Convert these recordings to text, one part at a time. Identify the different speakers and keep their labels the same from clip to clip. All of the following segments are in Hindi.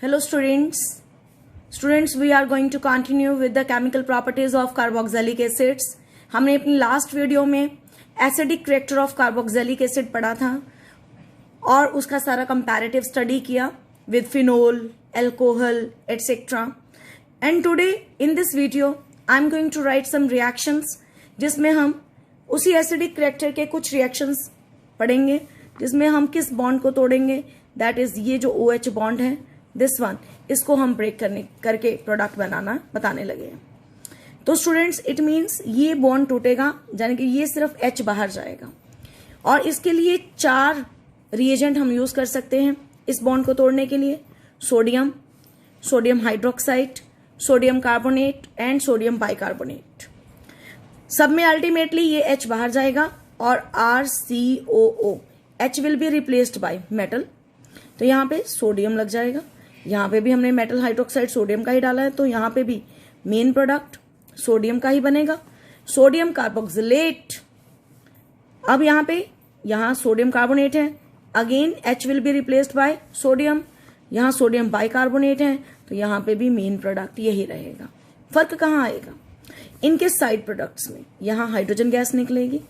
Speaker 1: Hello students. Students, we are going to continue with the chemical properties of carboxylic acids. हमने अपनी लास्ट वीडियो में acidic character of carboxylic acid पढ़ा था और उसका सारा कंपैरेटिव स्टडी किया with phenol, alcohol etcetera. And today in this video I am going to write some reactions जिसमें हम उसी एसिडिक करेक्टर के कुछ रिएक्शंस पढ़ेंगे जिसमें हम किस बॉन्ड को तोड़ेंगे. दैट इज ये जो OH बॉन्ड है, दिस वन, इसको हम ब्रेक करके प्रोडक्ट बनाना बताने लगे हैं. तो स्टूडेंट्स, इट मीन्स ये बॉन्ड टूटेगा, यानी कि ये सिर्फ H बाहर जाएगा. और इसके लिए 4 रिएजेंट हम यूज कर सकते हैं इस बॉन्ड को तोड़ने के लिए. Sodium, sodium hydroxide, sodium carbonate and sodium bicarbonate. सब में अल्टीमेटली ये H बाहर जाएगा और RCOO, H will be replaced by metal. तो यहाँ पे सोडियम लग जाएगा. यहाँ पे भी हमने मेटल हाइड्रोक्साइड सोडियम का ही डाला है, तो यहाँ पे भी मेन प्रोडक्ट सोडियम का ही बनेगा. Sodium carboxylate. अब यहाँ सोडियम कार्बोनेट है, again H will be replaced by sodium. यहाँ सोडियम बाइकार्बोनेट है, तो यहाँ पे भी मेन प्रोडक्ट यही रहेगा. फर्क कहाँ आएगा? इनके साइड प्रोडक्ट्स में यहाँ हाइड्रोजन गैस निकलेगी.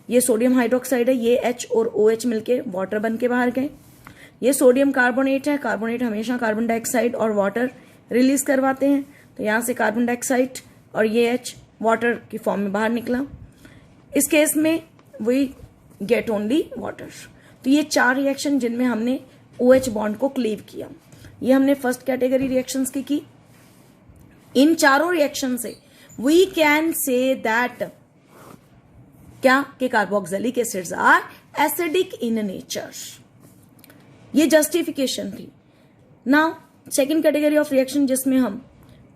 Speaker 1: ये सोडियम हाइड्रोक्साइड है, ये H और OH मिलके वाटर बन के बाहर गए. ये सोडियम कार्बोनेट है, कार्बोनेट हमेशा कार्बन डाइऑक्साइड और वाटर रिलीज करवाते हैं, तो यहाँ से कार्बन डाइऑक्साइड और ये H वाटर की फॉर्म में बाहर निकला. इस केस में वी गेट ओनली वाटर. तो ये 4 रिएक्शन जिनमें हमने OH बॉन्ड को क्लीव किया, ये हमने फर्स्ट कैटेगरी रिएक्शंस की. इन चारों रिएक्शन से वी कैन से दैट क्या कि carboxylic acids are acidic in nature. ये जस्टिफिकेशन थी. Now second category of reaction जिसमें हम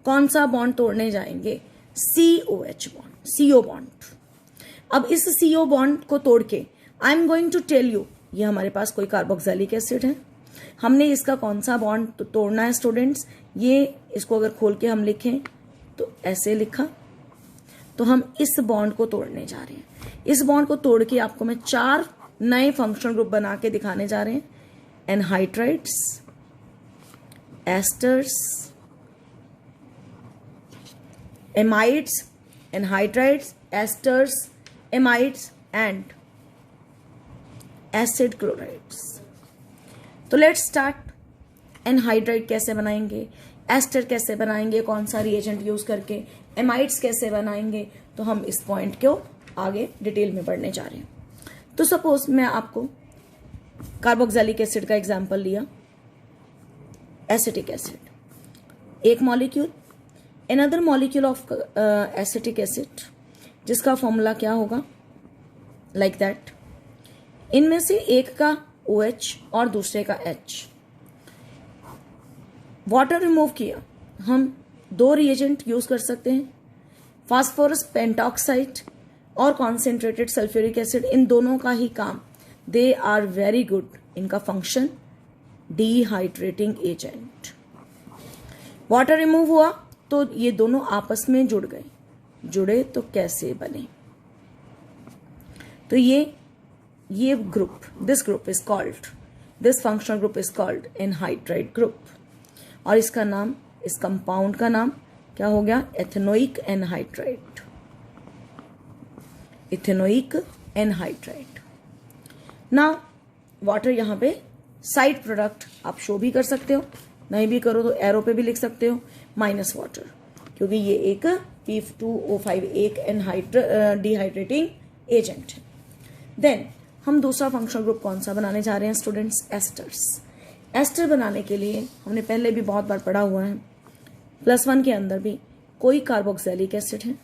Speaker 1: कौन सा बॉन्ड तोड़ने जाएंगे? COH bond, CO bond. अब इस CO बॉन्ड को तोड़ के I am going to tell you, ये हमारे पास कोई कार्बोक्सिलिक एसिड है, हमने इसका कौन सा बॉन्ड तोड़ना है. स्टूडेंट्स, ये इसको अगर खोल के हम लिखें तो ऐसे लिखा, तो हम इस बॉन्ड को तोड़ने जा रहे हैं. इस बॉन्ड को तोड़ के आपको मैं 4 नए फंक्शनल ग्रुप बना के दिखाने जा रहे हैं. Anhydrides, asters, amides, anhydrides, asters, amides and acid chlorides. तो लेट्स स्टार्ट. एनहाइड्राइड कैसे बनाएंगे, एस्टर कैसे बनाएंगे, कौन सा रिएजेंट यूज करके, एमाइड्स कैसे बनाएंगे, तो हम इस पॉइंट को आगे डिटेल में पढ़ने जा रहे हैं. तो सपोज मैं आपको कार्बोक्सिलिक एसिड का एग्जांपल लिया. एसिटिक एसिड, एक molecule, another molecule of acetic acid, जिसका फॉर्मूला क्या होगा? Like that. इनमें से एक का OH और दूसरे का H. वाटर रिमूव किया, हम 2 रिएजेंट यूज कर सकते हैं, फास्फोरस पेंटॉक्साइड और कॉन्सेंट्रेटेड सल्फ्यूरिक एसिड. इन दोनों का ही काम, दे आर वेरी गुड. इनका function dehydrating agent. Water remove हुआ तो ये दोनों आपस में जुड़ गए. जुड़े तो कैसे बने? तो ये group, this group is called, this functional group is called anhydride group. और इसका नाम, इस कंपाउंड का नाम क्या हो गया? Ethanoic anhydride. Ethanoic anhydride. ना वाटर यहाँ पे साइड प्रोडक्ट आप शो भी कर सकते हो, नहीं भी करो तो एरो पे भी लिख सकते हो माइनस वाटर, क्योंकि ये एक P2O5 एक डिहाइड्रेटिंग एजेंट है. देन हम दूसरा फंक्शनल ग्रुप कौन सा बनाने जा रहे हैं स्टूडेंट्स? एस्टर्स. एस्टर बनाने के लिए हमने पहले भी बहुत बार पढ़ा हुआ है, +1 के अंदर भी कोई कार्बोक्सिलिक एसिड है,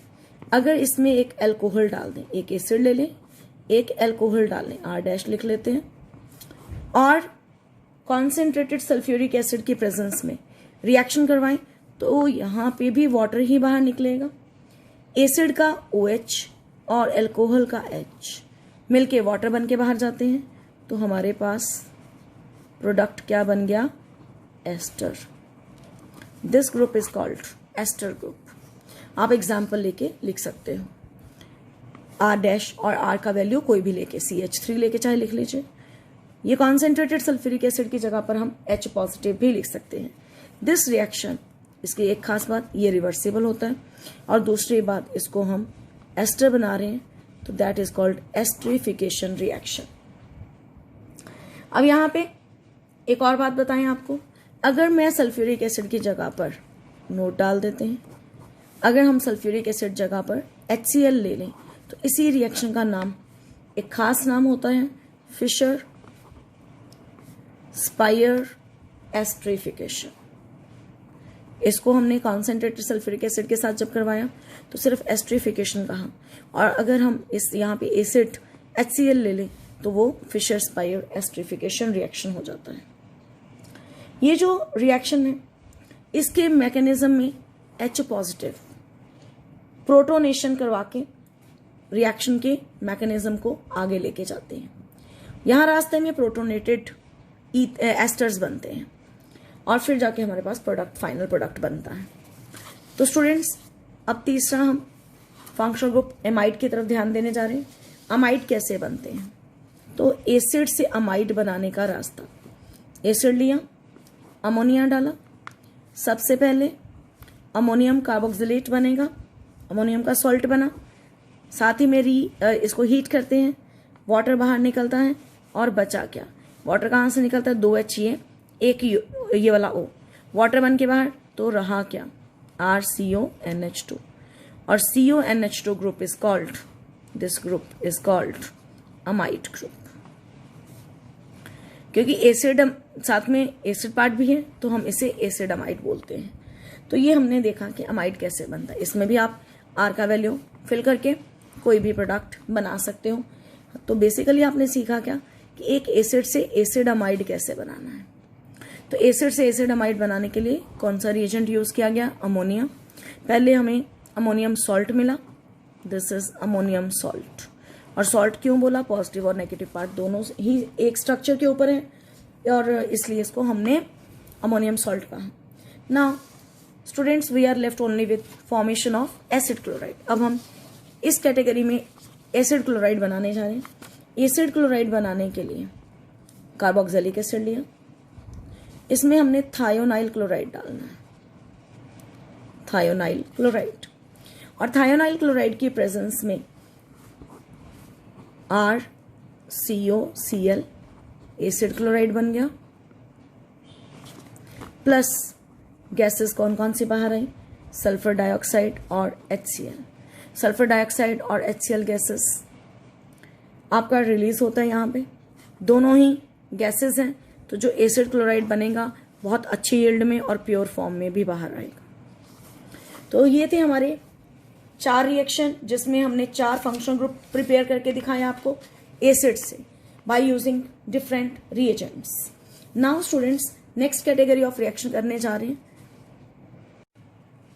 Speaker 1: अगर इसमें एक अल्कोहल डाल दें, एक एसिड ले लें, एक अल्कोहल डाल लें, R- लिख लेते हैं, और कॉन्सेंट्रेटेड सल्फ्यूरिक एसिड की प्रेजेंस में रिएक्शन करवाएं, तो यहाँ पे भी वाटर ही बाहर निकलेगा. एसिड का OH और अल्कोहल का H मिलके वाटर बन के बाहर जाते हैं, तो हमारे पास प्रोडक्ट क्या बन गया? Ester. This group is called ester group. आप एग्जाम्पल लेके लिख सकते हो. R- और R का वैल्यू कोई भी लेके, CH3 लेके चाहे लिख लीजिए. ये कॉन्सेंट्रेटेड सल्फ्यूरिक एसिड की जगह पर हम H पॉजिटिव भी लिख सकते हैं. दिस रिएक्शन, इसकी एक खास बात ये रिवर्सिबल होता है, और दूसरी बात इसको हम एस्टर बना रहे हैं, तो that is called esterification reaction. अब यहाँ पे एक और बात बताएं आपको, अगर मैं सल्फ्यूरिक एसिड की जगह पर, नोट डाल देते हैं, अगर हम सल्फ्यूरिक एसिड जगह पर HCl ले लें तो इसी रिएक्शन का नाम, एक खास नाम होता है फिशर स्पायर एस्टरिफिकेशन। इसको हमने कॉन्सेंट्रेटेड सल्फ्यूरिक एसिड के साथ जब करवाया तो सिर्फ एस्टरिफिकेशन कहा, और अगर हम इस यहाँ पे एसिड HCl ले लें तो वो फिशर स्पायर एस्टरिफिकेशन रिएक्शन हो जाता है। ये जो रिएक्शन है इसके मैकेनिज्म में H पॉजिटिव प्रोटोनेशन करवा के रिएक्शन के मैकेनिज्म को आगे लेके जाते हैं। यहाँ रास्ते में प्रोटोनेटेड एस्टर्स बनते हैं और फिर जाके हमारे पास प्रोडक्ट, फाइनल प्रोडक्ट बनता है। तो स्टूडेंट्स, अब तीसरा हम फंक्शनल ग्रुप एमाइड की तरफ ध्यान देने जा रहे हैं। अमाइड कैसे बनते हैं? तो एसिड से अमाइड बनाने का रास्ता, एसिड लिया, अमोनिया डाला, सबसे पहले अमोनियम कार्बोक्सिलेट बनेगा, अमोनियम का सॉल्ट बना, साथ ही में इसको हीट करते हैं, वाटर बाहर निकलता है, और बचा क्या? वाटर कहाँ से निकलता है? 2HA, एक ये वाला O, वाटर बन के बाहर, तो रहा क्या? RCONH2, और CONH2 group is called, this group is called amide group. क्योंकि एसिड साथ में एसिड पार्ट भी है तो हम इसे एसिड अमाइड बोलते हैं। तो ये हमने देखा कि अमाइड कैसे बनता है। इसमें भी आप R का वैल्यू फिल करके कोई भी प्रोडक्ट बना सकते हो। तो बेसिकली आपने सीखा क्या कि एक एसिड से एसिड अमाइड कैसे बनाना है। तो एसिड से एसिड अमाइड बनाने के लिए कौन सा रिएजेंट यूज किया गया? अमोनिया। पहले हमें अमोनियम सॉल्ट मिला, दिस इज अमोनियम सॉल्ट। और सॉल्ट क्यों बोला? पॉजिटिव और नेगेटिव पार्ट दोनों ही एक स्ट्रक्चर के ऊपर है और इसलिए इसको हमने अमोनियम सॉल्ट कहा। Now students, we are left only with formation of acid chloride. अब हम इस कैटेगरी में एसिड क्लोराइड बनाने जा रहे हैं। एसिड क्लोराइड बनाने के लिए कार्बोक्सिलिक एसिड लिया, इसमें हमने थायोनाइल क्लोराइड डालना है, थायोनाइल क्लोराइड। और थायोनाइल क्लोराइड की प्रेजेंस में RCOCl एसिड क्लोराइड बन गया, प्लस गैसेस कौन कौन सी बाहर आई? सल्फर डाइऑक्साइड और HCl। सल्फर डाइऑक्साइड और HCl गैसेस आपका रिलीज होता है यहाँ पे, दोनों ही गैसेस हैं, तो जो एसिड क्लोराइड बनेगा बहुत अच्छी यील्ड में और प्योर फॉर्म में भी बाहर आएगा। तो ये थे हमारे 4 रिएक्शन जिसमें हमने 4 फंक्शनल ग्रुप प्रिपेयर करके दिखाया आपको एसिड से by using different reagents. Now students, next category of reaction करने जा रहे हैं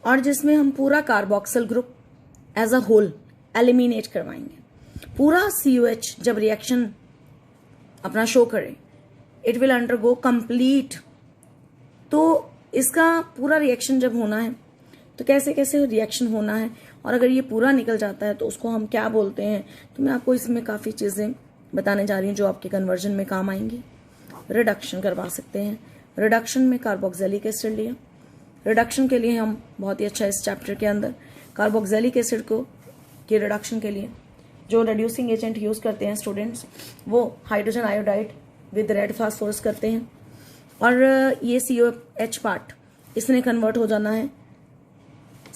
Speaker 1: और जिसमें हम पूरा carboxyl group as a whole eliminate करवाएंगे। पूरा COH जब रिएक्शन अपना शो करे, इट विल अंडरगो कंप्लीट। तो इसका पूरा रिएक्शन जब होना है तो कैसे कैसे रिएक्शन होना है, और अगर ये पूरा निकल जाता है तो उसको हम क्या बोलते हैं, तो मैं आपको इसमें काफ़ी चीज़ें बताने जा रही हूँ जो आपके कन्वर्जन में काम आएंगी। रिडक्शन करवा सकते हैं। रिडक्शन में कार्बोक्सिलिक एसिड लिया, रिडक्शन के लिए हम बहुत ही अच्छा इस चैप्टर के अंदर कार्बोक्सिलिक एसिड को के रिडक्शन के लिए जो रिड्यूसिंग एजेंट यूज़ करते हैं स्टूडेंट्स, वो hydrogen iodide with red phosphorus करते हैं, और ये COH पार्ट इसने कन्वर्ट हो जाना है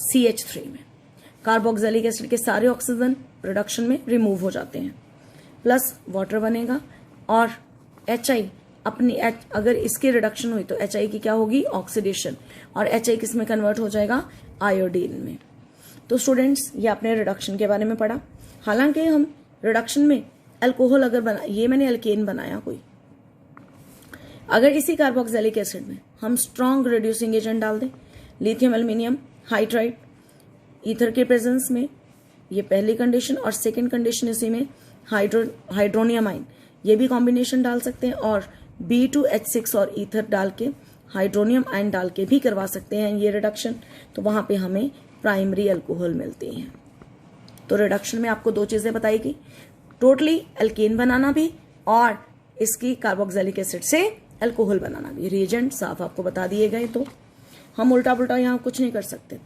Speaker 1: CH3 में। कार्बोक्सिलिक एसिड के सारे ऑक्सीजन रिडक्शन में रिमूव हो जाते हैं, प्लस वाटर बनेगा, और HI अपनी अगर इसकी रिडक्शन हुई तो HI की क्या होगी? ऑक्सीडेशन, और HI किस में कन्वर्ट हो जाएगा? आयोडीन में। तो स्टूडेंट्स, ये आपने रिडक्शन के बारे में पढ़ा। हालांकि हम रिडक्शन में अल्कोहल अगर बना, ये मैंने अल्केन बनाया कोई, अगर इसी कार्बोक्सिलिक एसिड में हम स्ट्रॉन्ग रिड्यूसिंग एजेंट डाल दें, लिथियम एल्यूमिनियम हाइड्राइड ईथर के प्रेजेंस में, ये पहली कंडीशन, और सेकेंड कंडीशन इसी में हाइड्रोनियम आइन, ये भी कॉम्बिनेशन डाल सकते हैं, और B2H6 और ईथर डाल के हाइड्रोनियम आयन डाल के भी करवा सकते हैं ये रिडक्शन। तो वहां पे हमें प्राइमरी अल्कोहल मिलती हैं। तो रिडक्शन में आपको 2 चीजें बताई गई, टोटली अल्केन बनाना भी और इसकी कार्बोक्सिलिक एसिड से अल्कोहल बनाना भी। रिएजेंट साफ आपको बता दिए गए। तो हम उल्टा पुल्टा यहाँ कुछ नहीं कर सकते।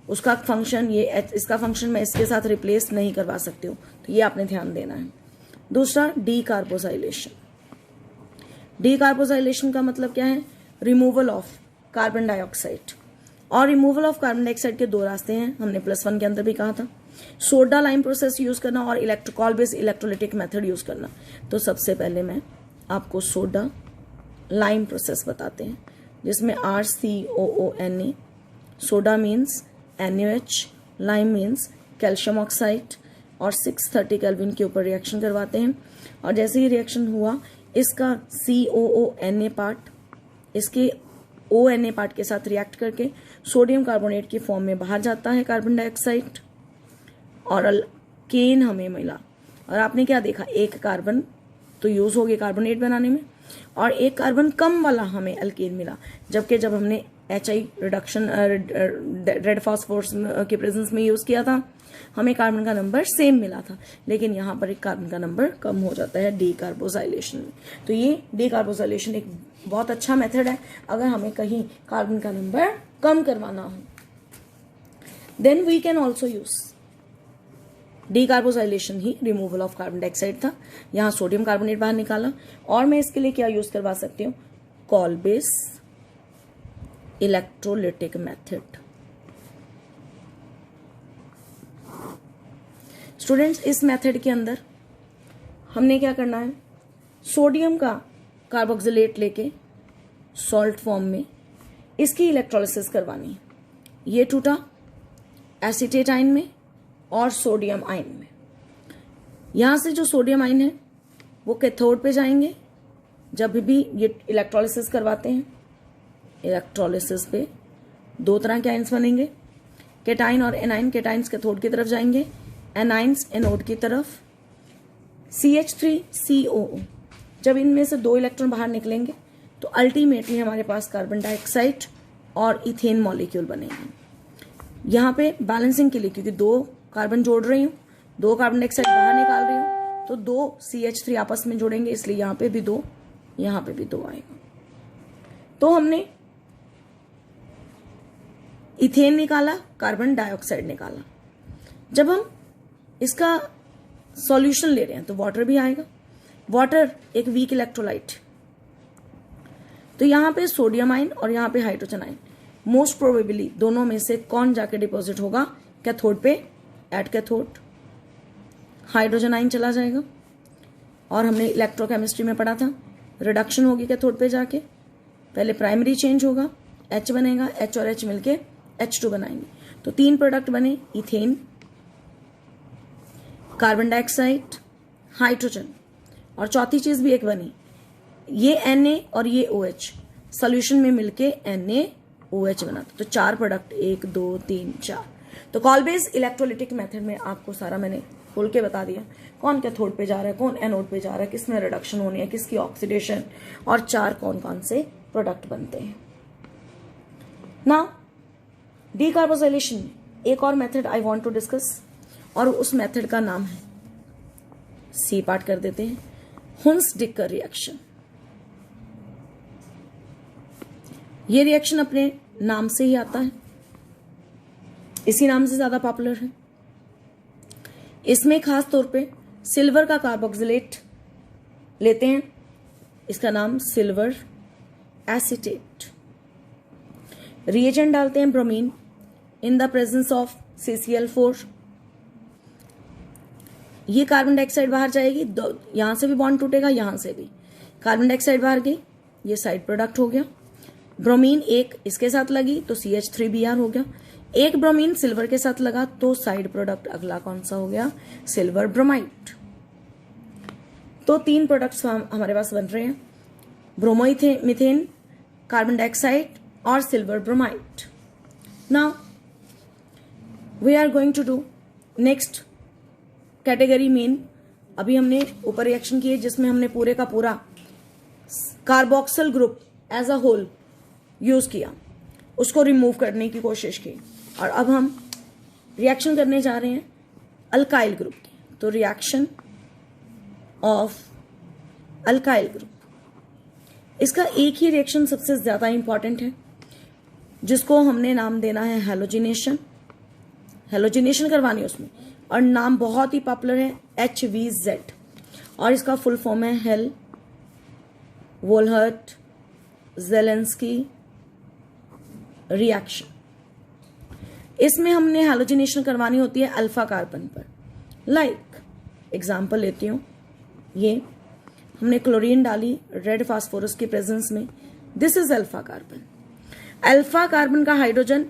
Speaker 1: उसका फंक्शन ये, इसका फंक्शन मैं इसके साथ रिप्लेस नहीं करवा सकती हूँ, तो ये आपने ध्यान देना है। दूसरा डीकार्बोजाइलेशन। डीकार्बोजाइलेशन का मतलब क्या है? Removal of carbon dioxide. और रिमूवल ऑफ कार्बन डाइऑक्साइड के दो रास्ते हैं, हमने +1 के अंदर भी कहा था, सोडा लाइम प्रोसेस यूज करना और इलेक्ट्रिकॉल बेस्ड इलेक्ट्रोलिटिक मेथड यूज करना। तो सबसे पहले मैं आपको सोडा लाइम प्रोसेस बताते हैं, जिसमें RCOONA, soda means NaOH, lime means calcium oxide, और 630 केल्विन के ऊपर रिएक्शन करवाते हैं। और जैसे ही रिएक्शन हुआ, इसका COONA पार्ट इसके ONA पार्ट के साथ रिएक्ट करके सोडियम कार्बोनेट की फॉर्म में बाहर जाता है कार्बन डाइऑक्साइड, और अल्केन हमें मिला। और आपने क्या देखा? एक कार्बन तो यूज हो गया कार्बोनेट बनाने में, और एक कार्बन कम वाला हमें अल्केन मिला। जबकि जब हमने HI रिडक्शन रेड फास्फोरस के प्रेजेंस में यूज किया था, हमें कार्बन का नंबर सेम मिला था, लेकिन यहाँ पर एक कार्बन का नंबर कम हो जाता है डीकार्बोजाइलेशन में। तो ये डीकार्बोजाइलेशन एक बहुत अच्छा मेथड है अगर हमें कहीं कार्बन का नंबर कम करवाना हो। Then we can also use decarboxylation ही रिमूवल ऑफ कार्बन डाइऑक्साइड था। यहाँ सोडियम कार्बोनेट बाहर निकाला, और मैं इसके लिए क्या यूज करवा सकती हूँ? Call-base electrolytic method. स्टूडेंट्स, इस मेथड के अंदर हमने क्या करना है? सोडियम का कार्बोक्सिलेट लेके सॉल्ट फॉर्म में इसकी इलेक्ट्रोलिसिस करवानी है। ये टूटा एसीटेट आयन में और सोडियम आयन में। यहां से जो सोडियम आयन है वो कैथोड पे जाएंगे। जब भी ये इलेक्ट्रोलिसिस करवाते हैं, इलेक्ट्रोलिसिस पे दो तरह के आयन्स बनेंगे, केटाइन और एनाइन। केटाइन्स कैथोड की तरफ जाएंगे, एनाइन्स एनोड की तरफ। CH3COO, जब इनमें से 2 इलेक्ट्रॉन बाहर निकलेंगे तो अल्टीमेटली हमारे पास कार्बन डाइऑक्साइड और इथेन मॉलिक्यूल बनेंगे। यहाँ पे बैलेंसिंग के लिए, क्योंकि 2 कार्बन जोड़ रही हूँ, 2 कार्बन डाइऑक्साइड बाहर निकाल रही हूँ, तो 2 CH3 आपस में जोड़ेंगे, इसलिए यहाँ पे भी 2, यहाँ पे भी 2 आएगा। तो हमने इथेन निकाला, कार्बन डाइऑक्साइड निकाला। जब हम इसका सॉल्यूशन ले रहे हैं तो वाटर भी आएगा। वाटर एक वीक इलेक्ट्रोलाइट, तो यहाँ पे सोडियम आयन और यहाँ पे हाइड्रोजन आयन। मोस्ट प्रोबेबली दोनों में से कौन जाके डिपॉजिट होगा? कैथोड पे, एट कैथोड हाइड्रोजन आयन चला जाएगा। और हमने इलेक्ट्रोकेमिस्ट्री में पढ़ा था, रिडक्शन होगी कैथोड पे जाके, पहले प्राइमरी चेंज होगा, H बनेगा, H और H मिलके H2 बनाएंगे। तो 3 प्रोडक्ट बने, इथेन, कार्बन डाइऑक्साइड, हाइड्रोजन, और चौथी चीज भी एक बनी, ये Na और ये OH सोल्यूशन में मिलके NaOH बना। तो 4 प्रोडक्ट, 1 2 3 4। तो कॉल बेस इलेक्ट्रोलिटिक मेथड में आपको सारा मैंने खोल के बता दिया, कौन कैथोड पे जा रहा है, कौन एनोड पे जा रहा है, किसमें रिडक्शन होनी है, किसकी ऑक्सीडेशन, और 4 कौन कौन से प्रोडक्ट बनते हैं। ना डीकार्बोजाइलेशन में एक और method I want to discuss, और उस मेथड का नाम है, सी पार्ट कर देते हैं, हुन्स-डिक्कर रिएक्शन। ये रिएक्शन अपने नाम से ही आता है, इसी नाम से ज्यादा पॉपुलर है। इसमें खास तौर पे सिल्वर का कार्बोक्सिलेट लेते हैं, इसका नाम सिल्वर एसीटेट। रिएजेंट डालते हैं bromine in the presence of CCl4। ये कार्बन डाइऑक्साइड बाहर जाएगी, यहां से भी बॉन्ड टूटेगा, यहां से भी कार्बन डाइऑक्साइड बाहर गई, ये साइड प्रोडक्ट हो गया। ब्रोमीन एक इसके साथ लगी तो CH3Br हो गया। एक ब्रोमीन सिल्वर के साथ लगा तो साइड प्रोडक्ट अगला कौन सा हो गया? Silver bromide. तो 3 प्रोडक्ट्स हमारे पास बन रहे हैं, ब्रोमोमिथेन, कार्बन डाइऑक्साइड और silver bromide. Now we are going to do next category मेन। अभी हमने ऊपर रिएक्शन किए जिसमें हमने पूरे का पूरा carboxyl group as a whole use किया, उसको रिमूव करने की कोशिश की, और अब हम रिएक्शन करने जा रहे हैं अल्काइल ग्रुप की। तो रिएक्शन ऑफ अल्काइल ग्रुप, इसका एक ही रिएक्शन सबसे ज्यादा इंपॉर्टेंट है, जिसको हमने नाम देना है हैलोजिनेशन, हैलोजिनेशन करवानी है उसमें, और नाम बहुत ही पॉपुलर है HVZ, और इसका फुल फॉर्म है हेल वोल्हर्ट ज़ेलेंस्की रिएक्शन। इसमें हमने हैलोजिनेशन करवानी होती है अल्फा कार्बन पर। लाइक एग्जाम्पल लेती हूँ, ये हमने क्लोरीन डाली रेड फास्फोरस की प्रेजेंस में, this is alpha carbon. Alpha carbon का हाइड्रोजन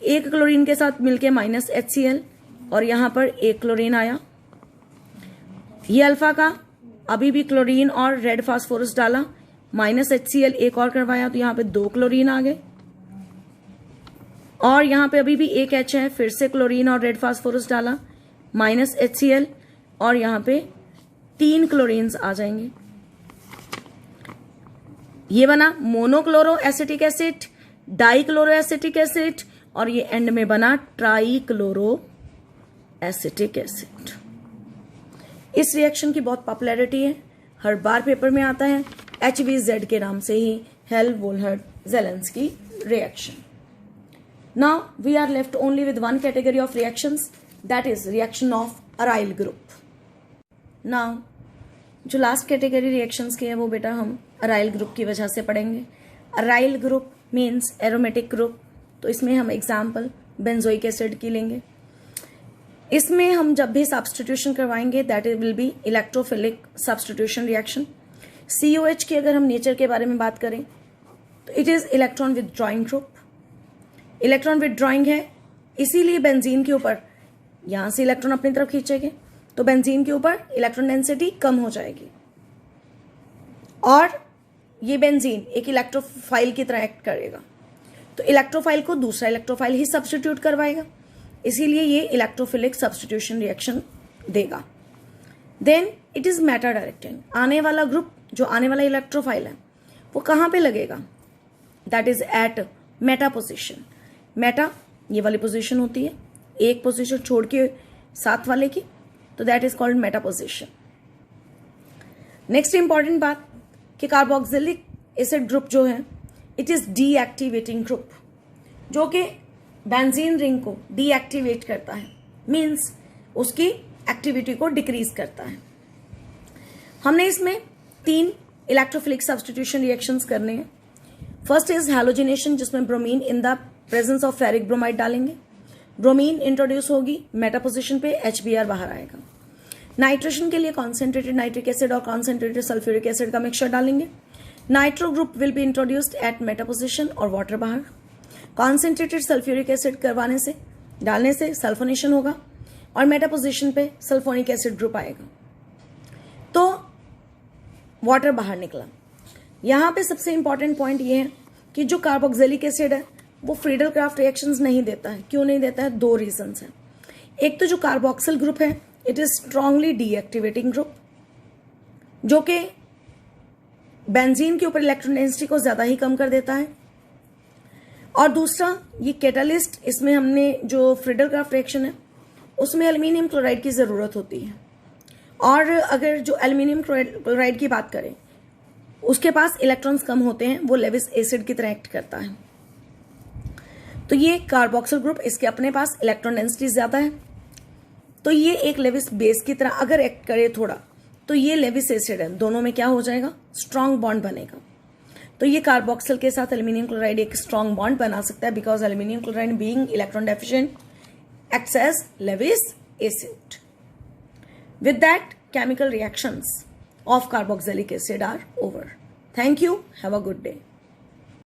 Speaker 1: एक क्लोरीन के साथ मिलके -HCl, और यहां पर एक क्लोरीन आया। ये अल्फा का अभी भी क्लोरीन और रेड फास्फोरस डाला, -HCl एक और करवाया, तो यहां पे 2 क्लोरीन आ गए, और यहां पे अभी भी एक H है, फिर से क्लोरीन और रेड फास्फोरस डाला, -HCl, और यहां पे 3 क्लोरीन्स आ जाएंगे। ये बना monochloro acetic acid, dichloro acetic acid, और ये एंड में बना ट्राइक्लोरो एसिटिक एसिड। इस रिएक्शन की बहुत पॉपुलैरिटी है, हर बार पेपर में आता है HVZ के नाम से ही, Hell Volhard Zelinsky reaction. Now we are left only with one category of reactions, that is reaction of aryl group. Now जो लास्ट कैटेगरी रिएक्शंस की है वो बेटा हम अराइल ग्रुप की वजह से पढ़ेंगे। Aryl group means aromatic group, तो इसमें हम एग्जाम्पल बेंजोइक एसिड की लेंगे। इसमें हम जब भी सब्स्टिट्यूशन करवाएंगे that will be electrophilic substitution reaction. COH की अगर हम नेचर के बारे में बात करें तो it is electron withdrawing group, electron withdrawing है, इसीलिए बेंजीन के ऊपर यहां से इलेक्ट्रॉन अपनी तरफ खींचेंगे तो बेंजीन के ऊपर इलेक्ट्रॉन डेंसिटी कम हो जाएगी, और ये बेंजीन एक इलेक्ट्रोफाइल की तरह एक्ट करेगा, तो इलेक्ट्रोफाइल को दूसरा इलेक्ट्रोफाइल ही सब्स्टिट्यूट करवाएगा, इसीलिए ये इलेक्ट्रोफिलिक सब्स्टिट्यूशन रिएक्शन देगा। Then it is meta directing, आने वाला ग्रुप जो आने वाला इलेक्ट्रोफाइल है वो कहां पे लगेगा, that is at meta position. Meta ये वाली पोजीशन होती है, एक पोजीशन छोड़ के साथ वाले की, तो that is called Meta position. Next important बात कि कार्बोक्सिलिक एसिड ग्रुप जो है इट इज डीएक्टिवेटिंग ग्रुप, जो कि बेंजीन रिंग को डीएक्टिवेट करता है, मींस उसकी एक्टिविटी को डिक्रीज करता है। हमने इसमें 3 इलेक्ट्रोफिलिक सब्स्टिट्यूशन रिएक्शंस करने हैं। फर्स्ट इज हैलोजिनेशन, जिसमें bromine in the presence of ferric bromide डालेंगे, ब्रोमीन इंट्रोड्यूस होगी, मेटा पोजीशन पे HBr बाहर आएगा। नाइट्रेशन के लिए कॉन्सेंट्रेटेड नाइट्रिक एसिड और कॉन्सेंट्रेटेड सल्फ्यूरिक एसिड का मिक्सचर डालेंगे, nitro group will be introduced at meta position और वाटर बाहर। कॉन्सेंट्रेटेड सल्फ्यूरिक एसिड डालने से सल्फोनेशन होगा और मेटा पोजीशन पे सल्फोनिक एसिड ग्रुप आएगा, तो वाटर बाहर निकला। यहां पे सबसे इंपॉर्टेंट पॉइंट ये है कि जो कार्बोक्सिलिक एसिड है वो फ्रीडल क्राफ्ट रिएक्शंस नहीं देता है। क्यों नहीं देता है? 2 रीजंस हैं। एक तो जो कार्बोक्सिल ग्रुप है it is strongly deactivating group, जो कि बेंजीन के ऊपर इलेक्ट्रॉन डेंसिटी को ज्यादा ही कम कर देता है, और दूसरा ये कैटालिस्ट, इसमें हमने जो फ्रीडल क्राफ्ट रिएक्शन है उसमें एल्यूमिनियम क्लोराइड की जरूरत होती है, और अगर जो एल्यूमिनियम क्लोराइड की बात करें उसके पास इलेक्ट्रॉन्स कम होते हैं, वो लेविस एसिड की तरह एक्ट करता है। तो ये कार्बोक्सिल ग्रुप, इसके अपने पास इलेक्ट्रॉन डेंसिटी ज्यादा है, तो ये एक लेविस बेस की तरह अगर एक्ट करे थोड़ा, तो ये लेविस एसिड है, दोनों में क्या हो जाएगा, स्ट्रॉन्ग बॉन्ड बनेगा। तो ये कार्बोक्सिल के साथ एल्यूमिनियम क्लोराइड एक स्ट्रॉन्ग बॉन्ड बना सकता है, because aluminium chloride being electron deficient acts as Lewis acid. With that, chemical reactions of carboxylic acid are over. Thank you. Have a good day.